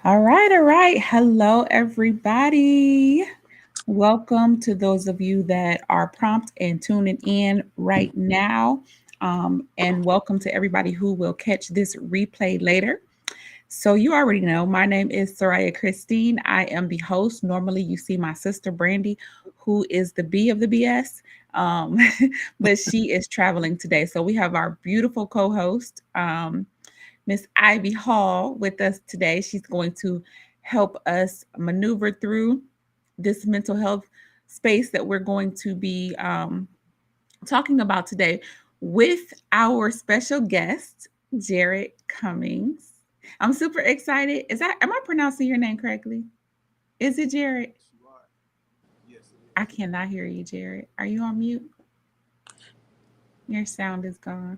All right, all right. Hello, everybody. Welcome to those of you that are prompt and tuning in right now. And welcome to everybody who will catch this replay later. So, you already know my name is Soraya Christine. I am the host. Normally, you see my sister Brandy, who is the B of the BS, um, but she is traveling today. So, we have our beautiful co host. Miss Ivy Hall with us today. She's going to help us maneuver through this mental health space that we're going to be talking about today with our special guest, Jarrad Cummings. I'm super excited. Am I pronouncing your name correctly? Is it Jarrad? Yes, you are. Yes, it I is. cannot hear you, Jarrad. Are you on mute? Your sound is gone.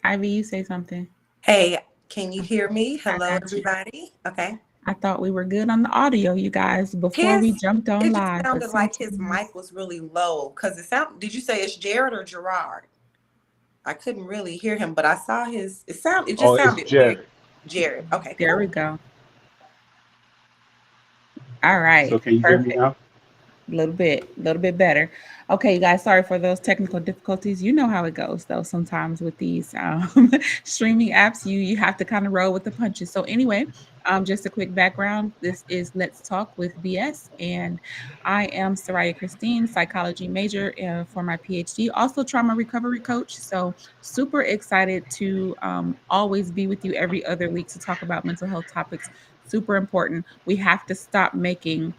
Ivy, you say something. Hey, can you hear me? I Hello, got you. everybody. Okay. I thought we were good on the audio, you guys, before we His, jumped on it just live, but sounded like his sometimes mic was really low because did you say it's Jared or Gerard? I couldn't really hear him, but I saw it just Oh, it's sounded weird. Jared. Jared. Okay, there we cool. go. All right, So can you hear me perfect. now? A little bit better. Okay, you guys, sorry for those technical difficulties. You know how it goes, though. Sometimes with these streaming apps, you have to kind of roll with the punches. So anyway, just a quick background. This is Let's Talk with BS, and I am Soraya Christine, psychology major for my PhD, also trauma recovery coach. So super excited to always be with you every other week to talk about mental health topics. Super important. We have to stop making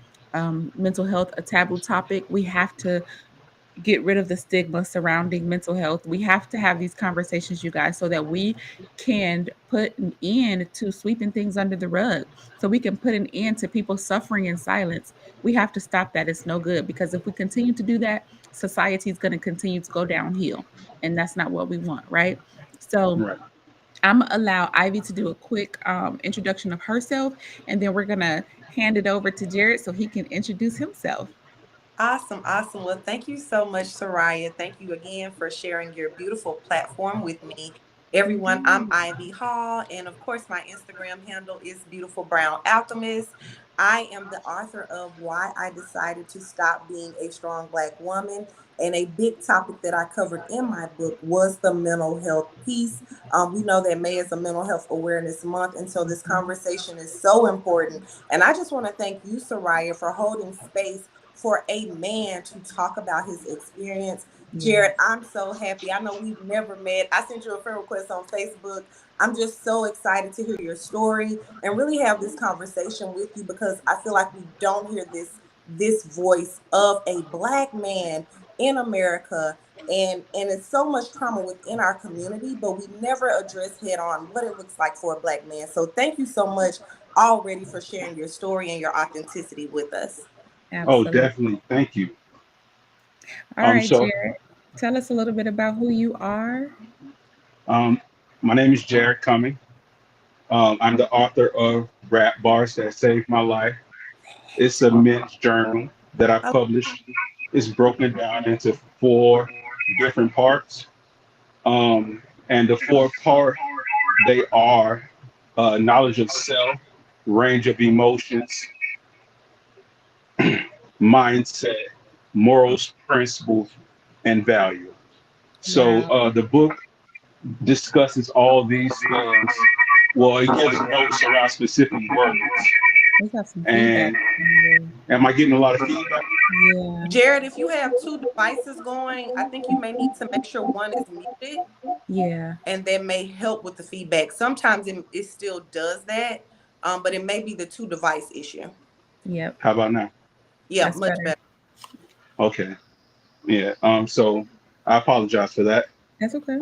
mental health a taboo topic. We have to get rid of the stigma surrounding mental health. We have to have these conversations, you guys, so that we can put an end to sweeping things under the rug, so we can put an end to people suffering in silence. We have to stop that. It's no good, because if we continue to do that, society is going to continue to go downhill. And that's not what we want, right? So, Right. I'm gonna allow Ivy to do a quick introduction of herself, and then we're gonna hand it over to Jarrad so he can introduce himself. Awesome, awesome. Well, thank you so much, Soraya. Thank you again for sharing your beautiful platform with me. Everyone, I'm Mhm. Ivy Hall, and of course, my Instagram handle is Beautiful Brown Alchemist. I am the author of Why I Decided to Stop Being a Strong Black Woman. And a big topic that I covered in my book was the mental health piece. We know that May is a mental health awareness month, and so this conversation is so important. And I just want to thank you, Soraya, for holding space for a man to talk about his experience. Yeah, Jarrad, I'm so happy. I know we've never met. I sent you a friend request on Facebook. I'm just so excited to hear your story and really have this conversation with you, because I feel like we don't hear this voice of a black man in America, and it's so much trauma within our community, but we never address head on what it looks like for a black man. So thank you so much already for sharing your story and your authenticity with us. Oh, absolutely. definitely. Thank you. All right, So Jarrad, tell us a little bit about who you are. um, my name is Jarrad Cummings. I'm the author of Rap Bars That Saved My Life. It's a men's journal that I published. It's broken down into four different parts. And the four part they are knowledge of self, range of emotions, mindset, morals, principles, and value. So Wow, the book discusses all these things. Well, it gives notes around specific words. we got some feedback And from you. am I getting a lot of feedback? Yeah, Jarrad, if you have two devices going, I think you may need to make sure one is muted, yeah, and that may help with the feedback. Sometimes it still does that, but it may be the two device issue. yep. How about now? Yeah, That's much better. better. Okay. Yeah. So I apologize for that. That's okay.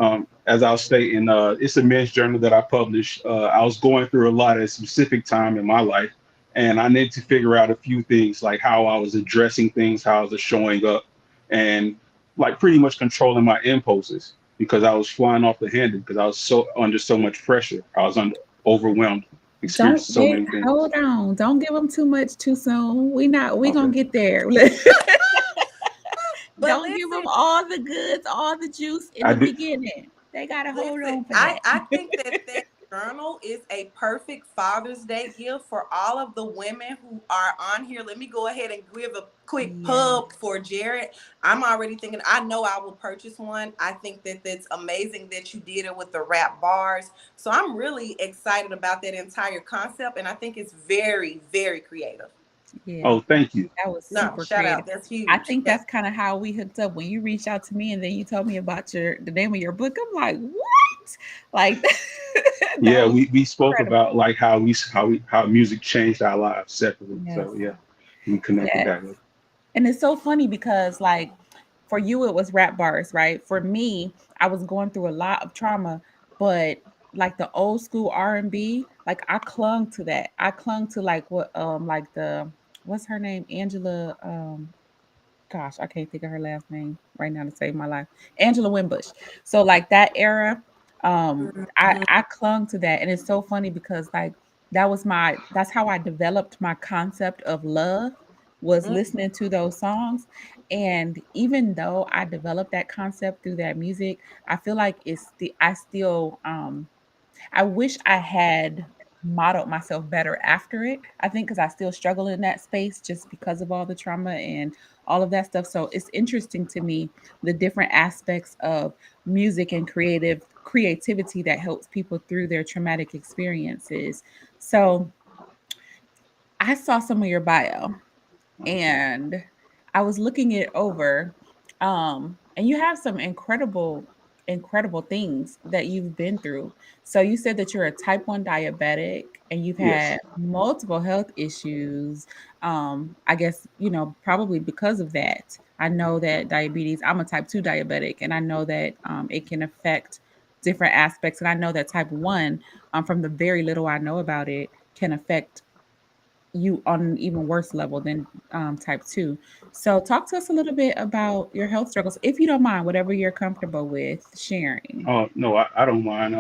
As I was stating, it's a men's journal that I published. I was going through a lot at a specific time in my life, and I needed to figure out a few things, like how I was addressing things, how I was showing up, and like pretty much controlling my impulses, because I was flying off the handle because I was so under so much pressure. I was under overwhelmed, Don't experiencing so wait. many things. Hold on. Don't give them too much too soon. We not. We gonna Okay. get there. But Don't give them listen, all the goods, all the juice in I the did. beginning. They gotta hold listen, on for I that. I think that that's journal is a perfect Father's Day gift for all of the women who are on here. Let me go ahead and give a quick Yeah. pub for Jarrad. I'm already thinking, I know I will purchase one. I think that that's amazing that you did it with the rap bars. So I'm really excited about that entire concept. And I think it's very, very creative. Yeah. Oh, thank you. That was No, super shout creative. out. That's I huge. think That's that's kind of how we hooked up when you reached out to me and then you told me about the name of your book. I'm like, what? Like that Yeah, was we spoke incredible. about like how music changed our lives separately. Yes. So yeah, we connected Yes. that way. And it's so funny because like for you it was rap bars, right? For me, I was going through a lot of trauma, but like the old school R&B, like I clung to that. I clung to like what like the what's her name? Angela gosh, I can't think of her last name right now to save my life. Angela Winbush. So like that era, I clung to that, and it's so funny because like that's how I developed my concept of love was mm, listening to those songs. And even though I developed that concept through that music, I feel like I still I wish I had modeled myself better after it. I think because I still struggle in that space just because of all the trauma and all of that stuff. So it's interesting to me the different aspects of music and creativity that helps people through their traumatic experiences. So I saw some of your bio and I was looking it over. And you have some incredible things that you've been through. So you said that you're a type 1 diabetic and you've Yes. had multiple health issues. I guess, probably because of that. I know that diabetes, I'm a type 2 diabetic, and I know that it can affect different aspects. And I know that type 1, from the very little I know about it, can affect you on an even worse level than type 2. So, talk to us a little bit about your health struggles, if you don't mind, whatever you're comfortable with sharing. Oh no, I don't mind.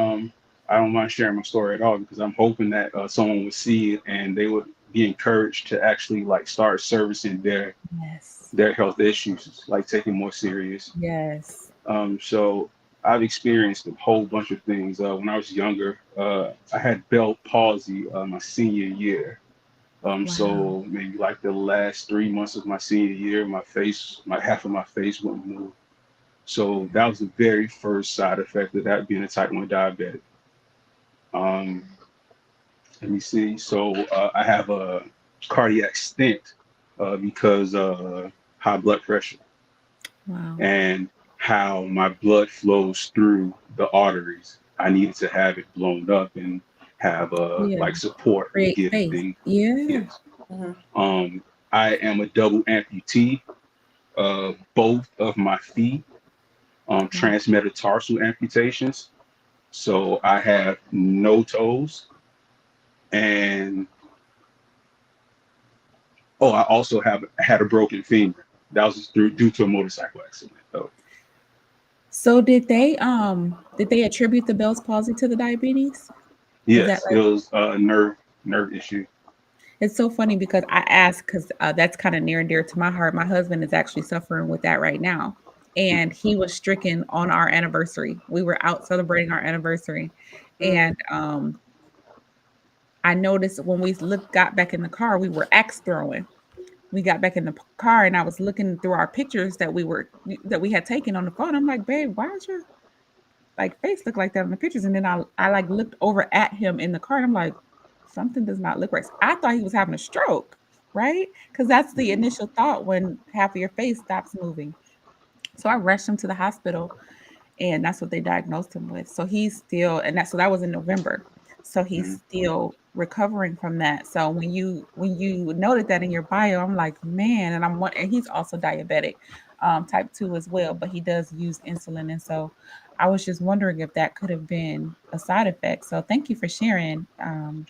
I don't mind sharing my story at all because I'm hoping that someone would see it and they would be encouraged to actually like start servicing Yes. their health issues, like taking more serious. Yes. So I've experienced a whole bunch of things. When I was younger, I had Bell palsy my senior year. Wow. So maybe like the last 3 months of my senior year, my half of my face wouldn't move. So that was the very first side effect of that being a type 1 diabetic. Um, Let me see. So I have a cardiac stent because high blood pressure Wow. and how my blood flows through the arteries. I needed to have it blown up and have Yeah. like support to Create get space. things. Yeah. Yes. mhm. Um, I am a double amputee. Both of my feet, Wow. transmetatarsal amputations. So I have no toes, and oh, I also have had a broken femur. That was due to a motorcycle accident, though. So did they attribute the Bell's palsy to the diabetes? Is that Yes, it like was a nerve issue. it's so funny because I asked because that's kind of near and dear to my heart. My husband is actually suffering with that right now. And he was stricken on our anniversary. We were out celebrating our anniversary. Mm. And I noticed when got back in the car, we were axe throwing. We got back in the car and I was looking through our pictures that we had taken on the phone. I'm like, babe, why does your like face look like that in the pictures? And then I like looked over at him in the car and I'm like, something does not look right. I thought he was having a stroke, right? Because that's the Mhm. initial thought when half of your face stops moving. So I rushed him to the hospital and that's what they diagnosed him with. So he's still, that was in November. So he's Mhm. still recovering from that. So when you noted that in your bio, I'm like, man, and he's also diabetic, type 2 as well, but he does use insulin. And so I was just wondering if that could have been a side effect. So thank you for sharing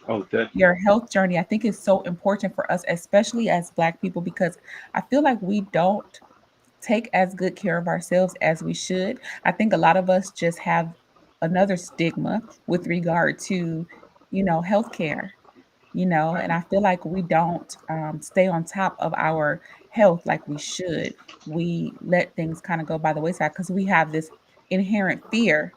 Oh, definitely. your health journey. I think it's so important for us, especially as Black people, because I feel like we don't take as good care of ourselves as we should. I think a lot of us just have another stigma with regard to, healthcare, and I feel like we don't stay on top of our health like we should. We let things kind of go by the wayside because we have this inherent fear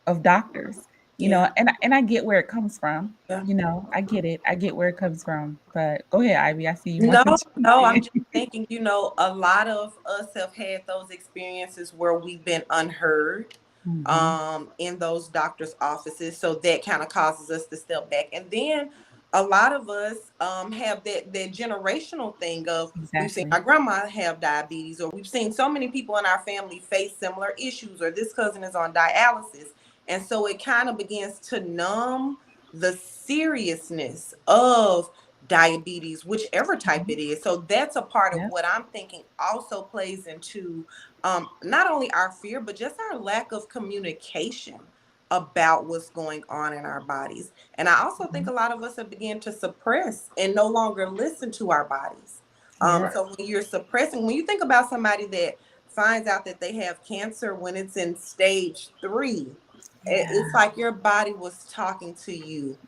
of doctors. Yeah. and I get where it comes from. Yeah. I get it. I get where it comes from. But go ahead, Ivy. I see you No, wanted to jump no, I'm in. just thinking, a lot of us have had those experiences where we've been unheard Hmm. in those doctor's offices. So that kind of causes us to step back. And then a lot of us have that generational thing of we've seen Exactly. our grandma have diabetes, or we've seen so many people in our family face similar issues, or this cousin is on dialysis. And so it kind of begins to numb the seriousness of diabetes, whichever type Mhm. it is. So that's a part of Yep. what I'm thinking also plays into not only our fear, but just our lack of communication about what's going on in our bodies. And I also think Mhm. a lot of us have begun to suppress and no longer listen to our bodies. Yep. So when you're suppressing, when you think about somebody that finds out that they have cancer when it's in stage 3, it's Yeah. like your body was talking to you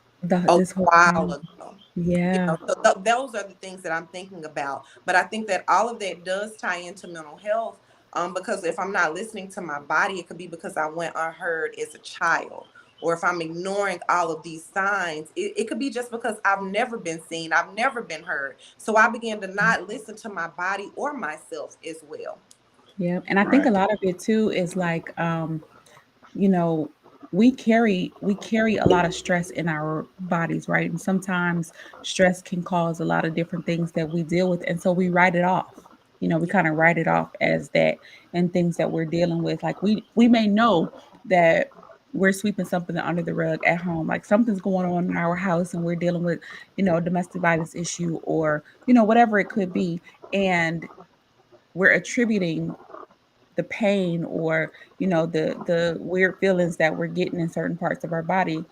a This whole while time. ago. Yeah. So those are the things that I'm thinking about. But I think that all of that does tie into mental health, because if I'm not listening to my body, it could be because I went unheard as a child. Or if I'm ignoring all of these signs, it could be just because I've never been seen, I've never been heard. So I began to not listen to my body or myself as well. Yeah. And I think a Right. lot of it too is like, you know, we carry a lot of stress in our bodies, right? And sometimes stress can cause a lot of different things that we deal with, and so we write it off. We kind of write it off as that, and things that we're dealing with. Like we may know that we're sweeping something under the rug at home, like something's going on in our house, and we're dealing with, a domestic violence issue, or whatever it could be, and we're attributing the pain, or the weird feelings that we're getting in certain parts of our body,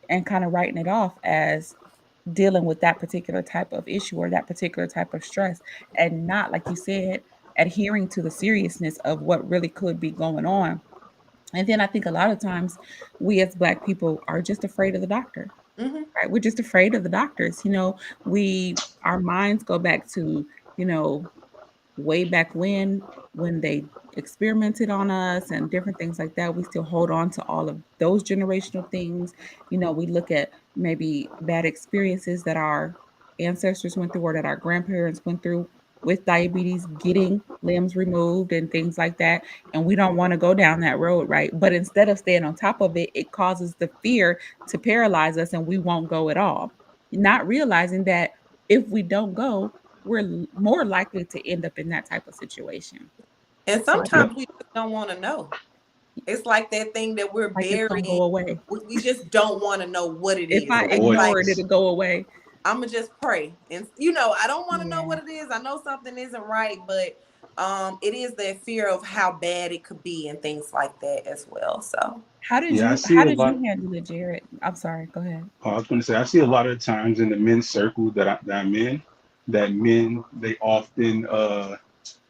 and kind of writing it off as dealing with that particular type of issue or that particular type of stress, and not, like you said, adhering to the seriousness of what really could be going on. And then I think a lot of times we as Black people are just afraid of the doctor, Hmm. right? We're just afraid of the doctors. We our minds go back to, you know way back when they experimented on us and different things like that. We still hold on to all of those generational things. We look at maybe bad experiences that our ancestors went through, or that our grandparents went through, with diabetes, getting limbs removed and things like that, and we don't want to go down that road, right? But instead of staying on top of it, it causes the fear to paralyze us, and we won't go at all, not realizing that if we don't go, we're more likely to end up in that type of situation. And So I Yep. sometimes think, we just don't want to know. It's like that thing that we're like, it's gonna burying. go away. We just don't want to know what it If is. I It's like ignore it, Avoidance. it'll go away. I'm gonna just pray, and I don't want to know Yeah. what it is. I know something isn't right, but it is that fear of how bad it could be and things like that as well. So How did Yeah, I you see how a did lot. you handle it, Jared? I'm sorry. Go ahead. I was going to say I see a lot of times in the men's circle that I'm in, that men they often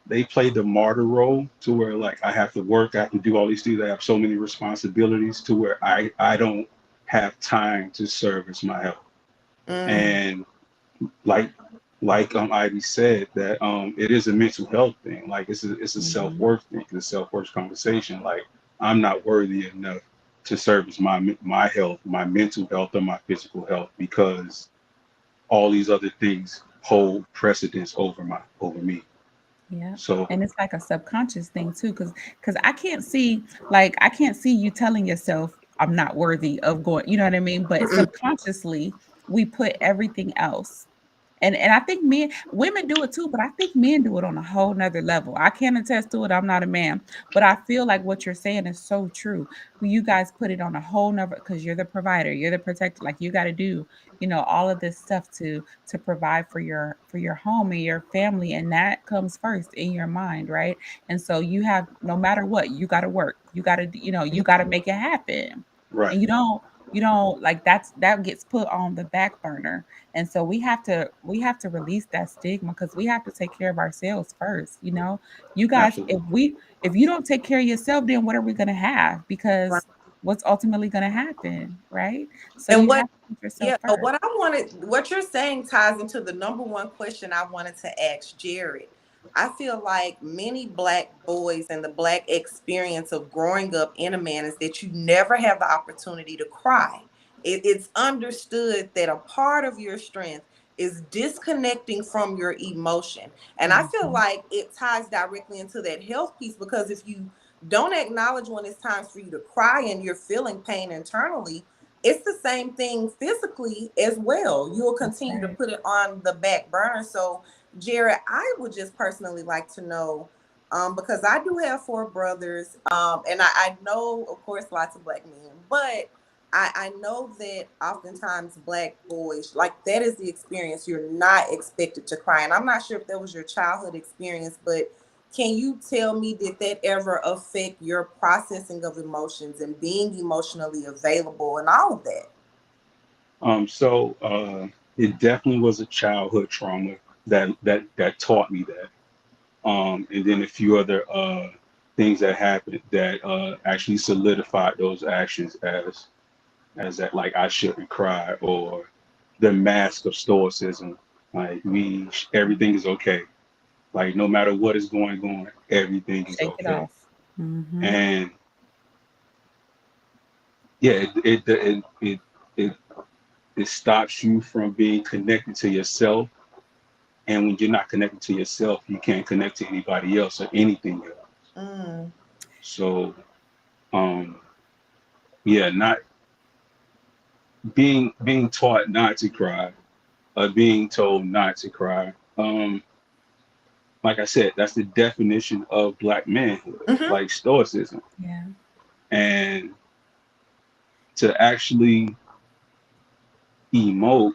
they play the martyr role, to where like I have to work, I have to do all these things, I have so many responsibilities, to where I don't have time to service my health. mm, And like Ivy said, that it is a mental health thing. Like it's a Hmm. self-worth thing, it's a self-worth conversation. Like I'm not worthy enough to service my health, my mental health, or my physical health, because all these other things hold precedence over me. Yeah. So And it's like a subconscious thing too, because I can't see you telling yourself I'm not worthy of going, you know what I mean? But mm-mm. subconsciously we put everything else. And I think women do it too, but I think men do it on a whole nother level. I can't attest to it. I'm not a man, but I feel like what you're saying is so true. You guys put it on a whole nother, because you're the provider, you're the protector. Like, you got to do, all of this stuff to provide for your home and your family, and that comes first in your mind, right? And so you have, no matter what, you got to work. You got to, you got to make it happen, right, and you don't like that gets put on the back burner. And so we have to release that stigma, because we have to take care of ourselves first. You guys, absolutely, if you don't take care of yourself, then what are we going to have? Right. Because what's ultimately going to happen, right? So And you what have to put yourself Yeah, but first. what you're saying ties into the number one question I wanted to ask Jared. I feel like many Black boys and the Black experience of growing up in a man is that you never have the opportunity to cry. It's understood that a part of your strength is disconnecting from your emotion. And I feel Mhm. like it ties directly into that health piece, because if you don't acknowledge when it's time for you to cry and you're feeling pain internally, it's the same thing physically as well. You'll That's continue to right. put it on the back burner. So, Jarrad, I would just personally like to know, because I do have four brothers, and I know, of course, lots of Black men, but I know that oftentimes Black boys, like, that is the experience. You're not expected to cry. And I'm not sure if that was your childhood experience, but can you tell me, did that ever affect your processing of emotions and being emotionally available and all of that? It definitely was a childhood trauma that taught me that. And then a few other things that happened that actually solidified those actions as that, like, I shouldn't cry, or the mask of stoicism. Like, everything is okay. Like, no matter what is going on, everything is Shake it okay. off. Hmm. And yeah, it it stops you from being connected to yourself. And when you're not connected to yourself, you can't connect to anybody else or anything else. Mm, So, um, yeah, not being taught not to cry, or being told not to cry. Like I said, that's the definition of Black manhood, hmm. like stoicism. Yeah. And to actually emote,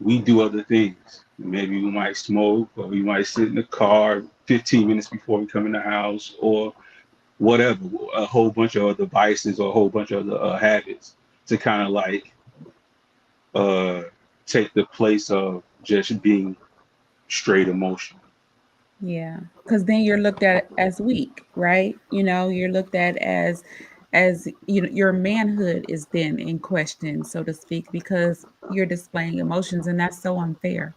we do other things. Maybe we might smoke, or we might sit in the car 15 minutes before we come in the house, or whatever, a whole bunch of other vices, or a whole bunch of other habits, to kind of like uh, take the place of just being straight emotional. Yeah, because then you're looked at as weak, right? You're looked at as your manhood is then in question, so to speak, because you're displaying emotions, and that's so unfair.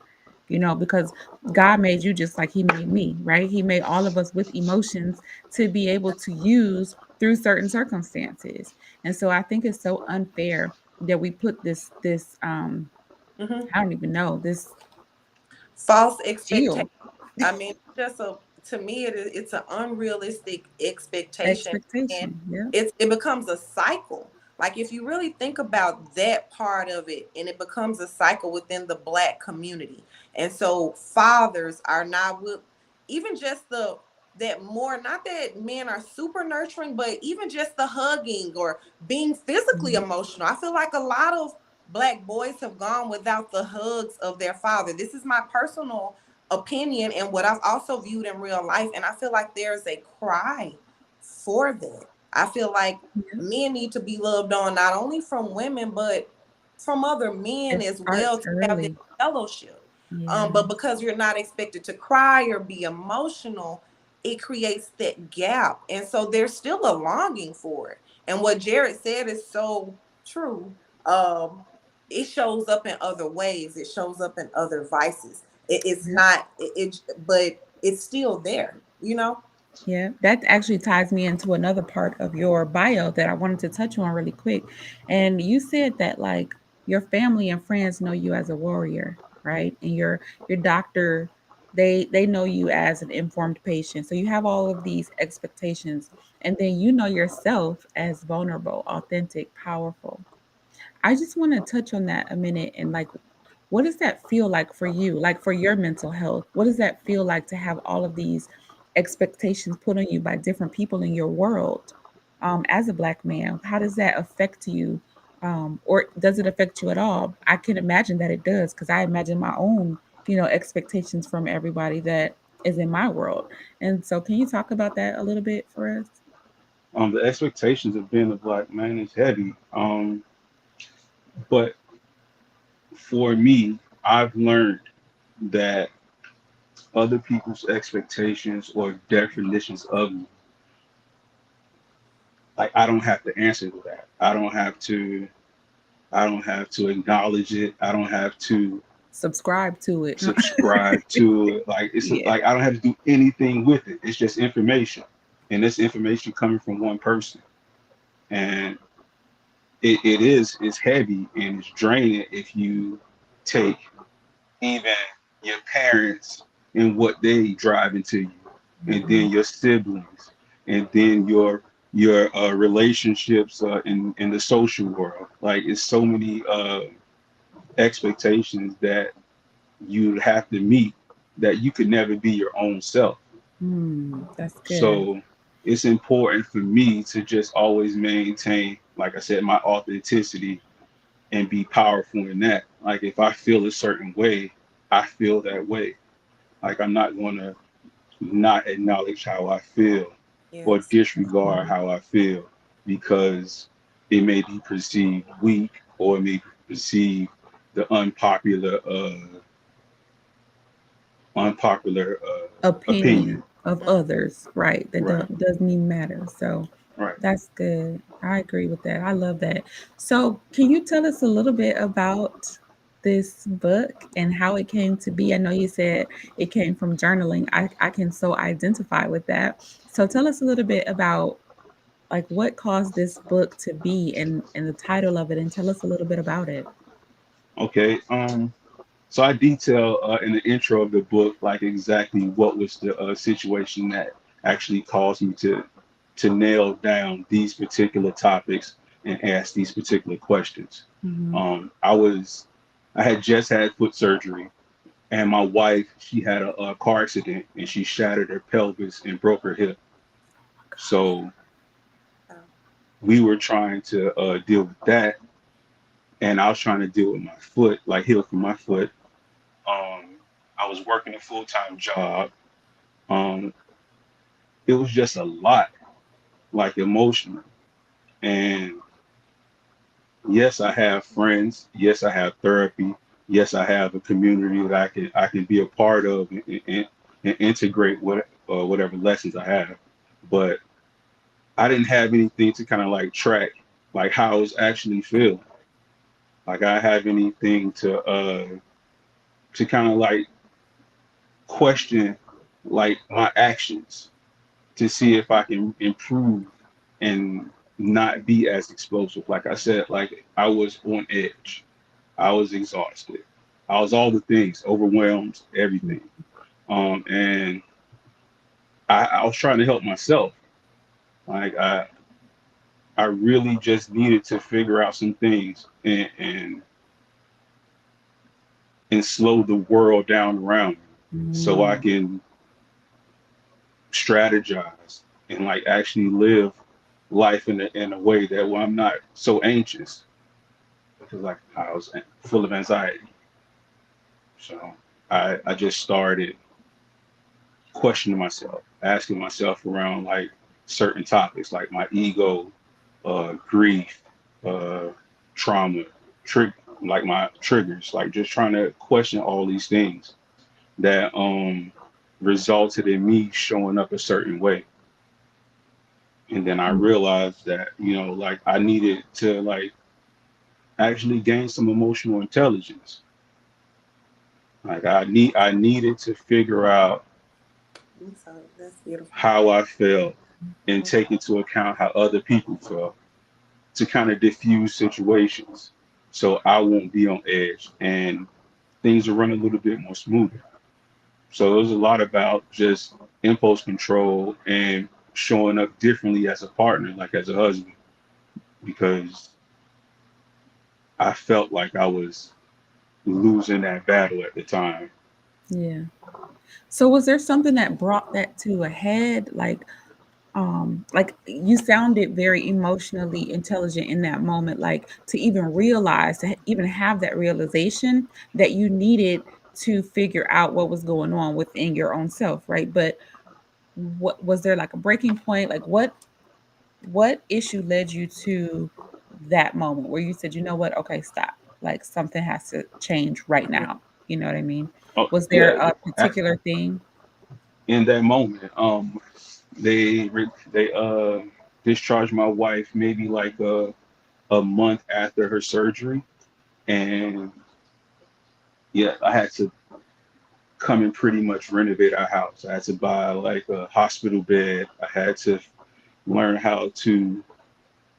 Because God made you just like He made me, right? He made all of us with emotions to be able to use through certain circumstances, and so I think it's so unfair that we put this Hmm. I don't even know, this False expectation. shield I mean, just a to me, it's an unrealistic expectation, and expectation. Yeah. it becomes a cycle. Like, if you really think about that part of it, and it becomes a cycle within the Black community, and so fathers are not with, even just the that more, not that men are super nurturing, but even just the hugging or being physically Mhm. emotional. I feel like a lot of Black boys have gone without the hugs of their father. This is my personal opinion and what I've also viewed in real life. And I feel like there's a cry for that. I feel like Yeah, men need to be loved on, not only from women, but from other men it as well, starts to have that early. fellowship. Yeah, But because you're not expected to cry or be emotional, it creates that gap. And so there's still a longing for it. And what Jarrad said is so true. Um, it shows up in other ways. It shows up in other vices. It's yeah, not but it's still there, you know. yeah. That actually ties me into another part of your bio that I wanted to touch on really quick. And you said that like your family and friends know you as a warrior, right? And your doctor, they know you as an informed patient. So you have all of these expectations, and then you know yourself as vulnerable, authentic, powerful. I just want to touch on that a minute and like, what does that feel like for you? Like for your mental health, what does that feel like to have all of these expectations put on you by different people in your world? As a Black man, how does that affect you? Or does it affect you at all? I can imagine that it does because I imagine my own, expectations from everybody that is in my world. And so, can you talk about that a little bit for us? The expectations of being a Black man is heavy. But for me, I've learned that other people's expectations or definitions of me, like, I don't have to answer to that. I don't have to acknowledge it. I don't have to Subscribe to it. subscribe to it. Like it's Yeah. like I don't have to do anything with it. It's just information, and this information coming from one person, and it's heavy and it's draining if you take even your parents and what they drive into you, and Mhm. then your siblings, and then your relationships in the social world. Like it's so many expectations that you have to meet that you could never be your own self. That's good. So it's important for me to just always maintain, like I said, my authenticity and be powerful in that. Like if I feel a certain way, I feel that way. Like I'm not going to not acknowledge how I feel or Yes. disregard how I feel because it may be perceived weak or it may be perceived the unpopular Opinion opinion. of others, right? That Right. doesn't even matter. So Right. that's good. I agree with that. I love that. So can you tell us a little bit about this book and how it came to be? I know you said it came from journaling. I can so identify with that. So tell us a little bit about like what caused this book to be and the title of it, and tell us a little bit about it. Okay. So I detail in the intro of the book like exactly what was the situation that actually caused me to nail down these particular topics and ask these particular questions. Mm-hmm. I had just had foot surgery, and my wife, she had a car accident and she shattered her pelvis and broke her hip. So Oh, we were trying to deal with that, and I was trying to deal with my foot, like heal from my foot. I was working a full-time job. Um, it was just a lot, like emotional. And yes, I have friends. Yes, I have therapy. Yes, I have a community that I can be a part of and integrate whatever lessons I have. But I didn't have anything to kind of like track like how I was actually feeling. Like I have anything to kind of like question like my actions to see if I can improve and not be as explosive. Like I said, like I was on edge. I was exhausted. I was all the things, overwhelmed, everything. And I was trying to help myself. Like I really just needed to figure out some things and slow the world down around me so I Mm-hmm. can strategize and like actually live life in a way that where I'm not so anxious because like I was full of anxiety. So I just started questioning myself, asking myself around like certain topics like my ego, grief, uh, trauma, like my triggers, like just trying to question all these things that resulted in me showing up a certain way. And then I realized that, like I needed to like actually gain some emotional intelligence. Like I needed to figure out so that's beautiful. how I felt and Mhm. take into account how other people felt to kind of diffuse situations so I won't be on edge and things will run a little bit more smoother. So it was a lot about just impulse control and showing up differently as a partner, like as a husband, because I felt like I was losing that battle at the time. Yeah. So was there something that brought that to a head? Like you sounded very emotionally intelligent in that moment, like to even realize, to even have that realization that you needed to figure out what was going on within your own self, right? But what was there like a breaking point? Like what issue led you to that moment where you said, you know what, okay, stop. Like something has to change right now. You know what I mean? Oh Was there yeah, a particular thing? in that moment, they discharged my wife maybe like a month after her surgery, and yeah, I had to come and pretty much renovate our house. I had to buy like a hospital bed. I had to learn how to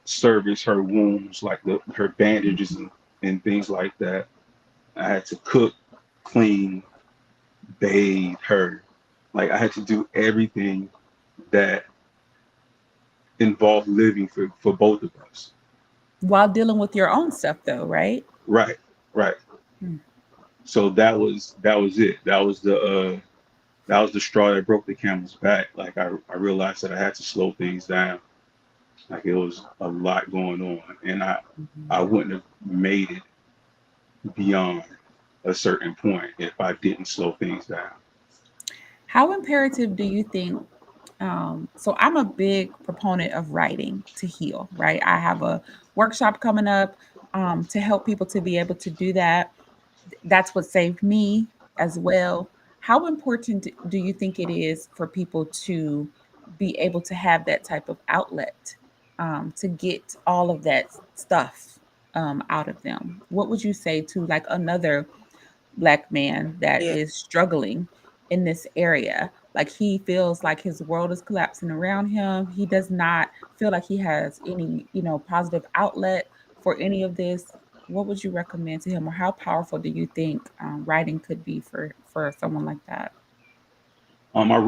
service her wounds, like her bandages and things like that. I had to cook, clean, bathe her. Like I had to do everything that involved living for both of us. While dealing with your own stuff, though, right? Right, right. Mm. So that was it. That was the straw that broke the camel's back. Like I realized that I had to slow things down. Like it was a lot going on, and I Mhm. wouldn't have made it beyond a certain point if I didn't slow things down. How imperative do you think? So I'm a big proponent of writing to heal, right? I have a workshop coming up to help people to be able to do that. That's what saved me as well. How important do you think it is for people to be able to have that type of outlet to get all of that stuff out of them? What would you say to like another Black man that Yeah. is struggling in this area? Like he feels like his world is collapsing around him. He does not feel like he has any, positive outlet for any of this. What would you recommend to him, or how powerful do you think writing could be for someone like that? I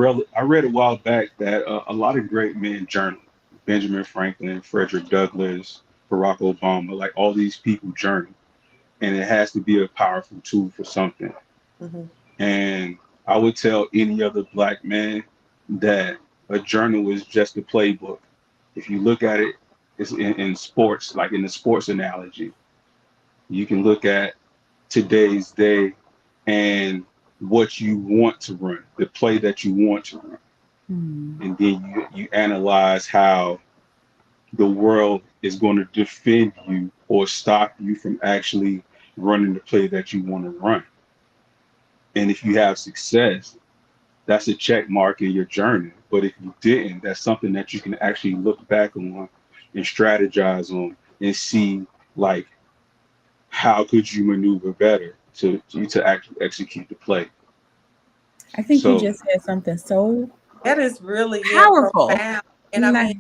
read a while back that a lot of great men journal. Benjamin Franklin, Frederick Douglass, Barack Obama, like all these people journal, and it has to be a powerful tool for something. Hmm. And I would tell any other black man that a journal is just a playbook. If you look at it, it's in sports, like in the sports analogy, you can look at today's day and what you want to run, the play that you want to run. Hmm. And then you analyze how the world is going to defend you or stop you from actually running the play that you want to run. And if you have success, that's a check mark in your journey. But if you didn't, that's something that you can actually look back on and strategize on and see like how could you maneuver better to actually execute the play. I think you So just said something so That is really, yeah, powerful. profound. And I mean, Like,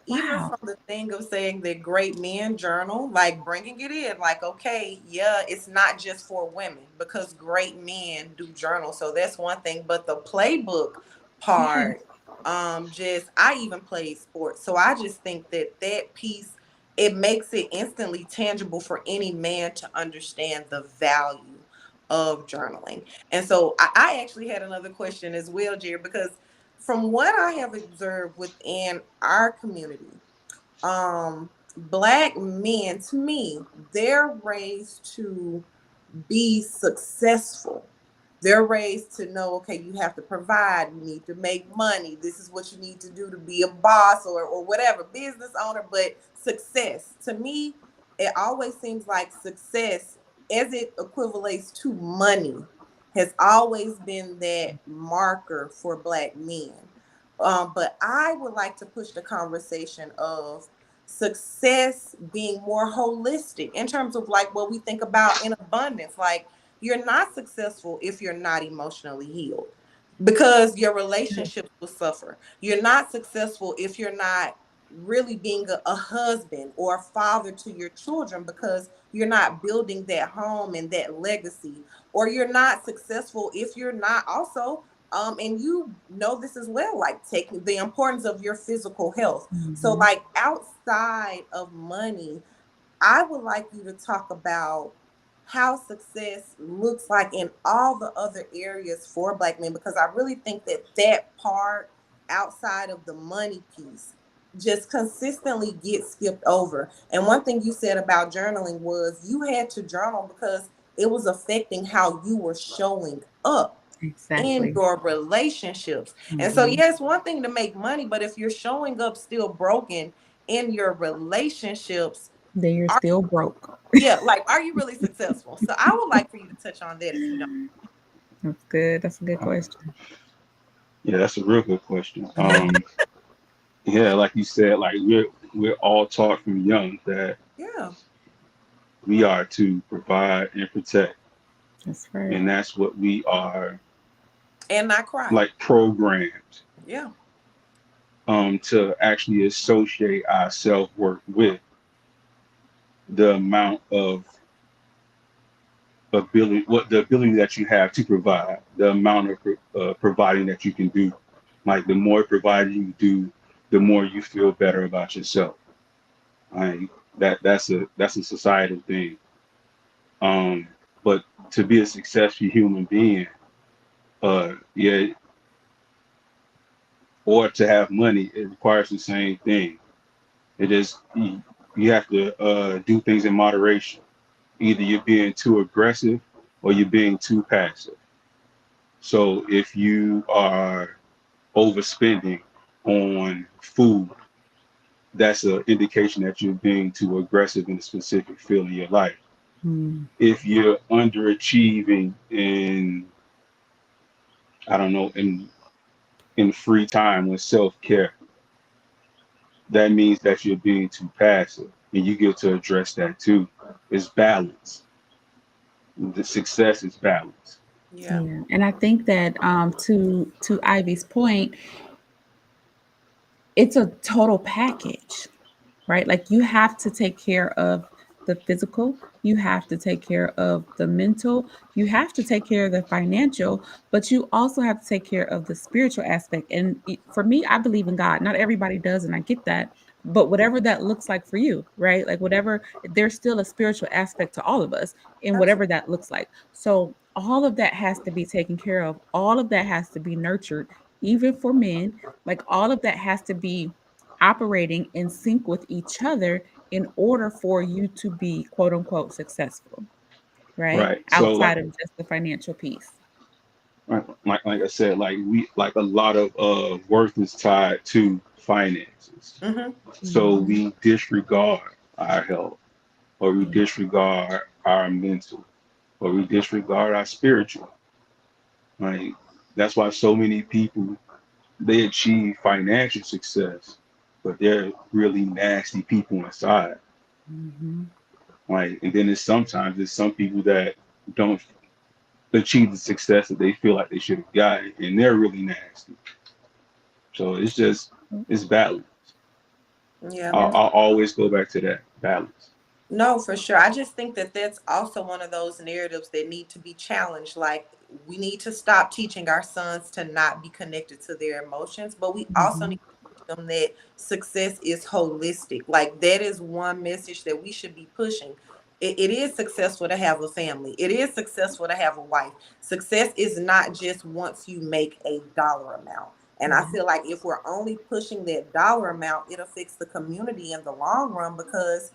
even wow. from the thing of saying that great men journal, like bringing it in, like, okay, yeah, it's not just for women because great men do journal. So that's one thing. But the playbook Yes. part, just, I even played sports. So I just think that that piece, it makes it instantly tangible for any man to understand the value of journaling. And so I actually had another question as well, Jared, because from what I have observed within our community, Black men, to me, they're raised to be successful. They're raised to know, okay, you have to provide, you need to make money. This is what you need to do to be a boss or whatever, business owner. But success, to me, it always seems like success, as it equivalates to money, has always been that marker for Black men. But I would like to push the conversation of success being more holistic in terms of like what we think about in abundance. Like, you're not successful if you're not emotionally healed because your relationships will suffer. You're not successful if you're not really being a husband or a father to your children because you're not building that home and that legacy. Or you're not successful if you're not also and you know this as well, like taking the importance of your physical health. So Mhm. like outside of money, I would like you to talk about how success looks like in all the other areas for Black men, because I really think that that part outside of the money piece just consistently gets skipped over. And one thing you said about journaling was you had to journal because it was affecting how you were showing up in Exactly. your relationships. And so, Mhm. yes, one thing to make money, but if you're showing up still broken in your relationships, Then you're are still broke. yeah, like, are you really successful? So I would like for you to touch on that if you don't. That's good. That's a good uh, question. yeah, that's a real good question. Yeah, like you said, like we're all taught from young that Yeah. we are to provide and protect. That's right. And that's what we are And not cry. like programmed Yeah. to actually associate our self-worth with the amount of ability, what the ability that you have to provide, the amount of providing that you can do. Like the more providing you do, the more you feel better about yourself. Like that's a societal thing. Um, but to be a successful human being, yeah, or to have money, it requires the same thing. It is you have to do things in moderation. Either you're being too aggressive or you're being too passive. So if you are overspending on food, that's an indication that you're being too aggressive in a specific field of your life. Mm. If you're underachieving in, I don't know, in free time with self-care, that means that you're being too passive, and you get to address that too. It's balance. The success is balance. Yeah. Yeah, and I think that to Ivy's point, it's a total package, right? Like you have to take care of the physical, you have to take care of the mental, you have to take care of the financial, but you also have to take care of the spiritual aspect. And for me, I believe in God. Not everybody does, and I get that. But whatever that looks like for you, right? Like whatever, there's still a spiritual aspect to all of us in whatever Absolutely. that looks like. So all of that has to be taken care of. All of that has to be nurtured, even for men. Like all of that has to be operating in sync with each other in order for you to be quote unquote successful, right? Right. So Outside of just the financial piece. like I said, like a lot of worth is tied to finances. Mm-hmm. So Mhm. we disregard our health, or we Yeah. disregard our mental, or we disregard our spiritual. Like that's why so many people they achieve financial success, but they're really nasty people inside. Mhm. Like, and then there's some people that don't achieve the success that they feel like they should have gotten, and they're really nasty. So it's balance. Yeah. I'll always go back to that balance. No, for sure. I just think that that's also one of those narratives that need to be challenged. Like, we need to stop teaching our sons to not be connected to their emotions, but we also need Mhm. to teach them that success is holistic. Like, that is one message that we should be pushing. It is successful to have a family, it is successful to have a wife. Success is not just once you make a dollar amount. And I Mhm. feel like if we're only pushing that dollar amount, it affects the community in the long run because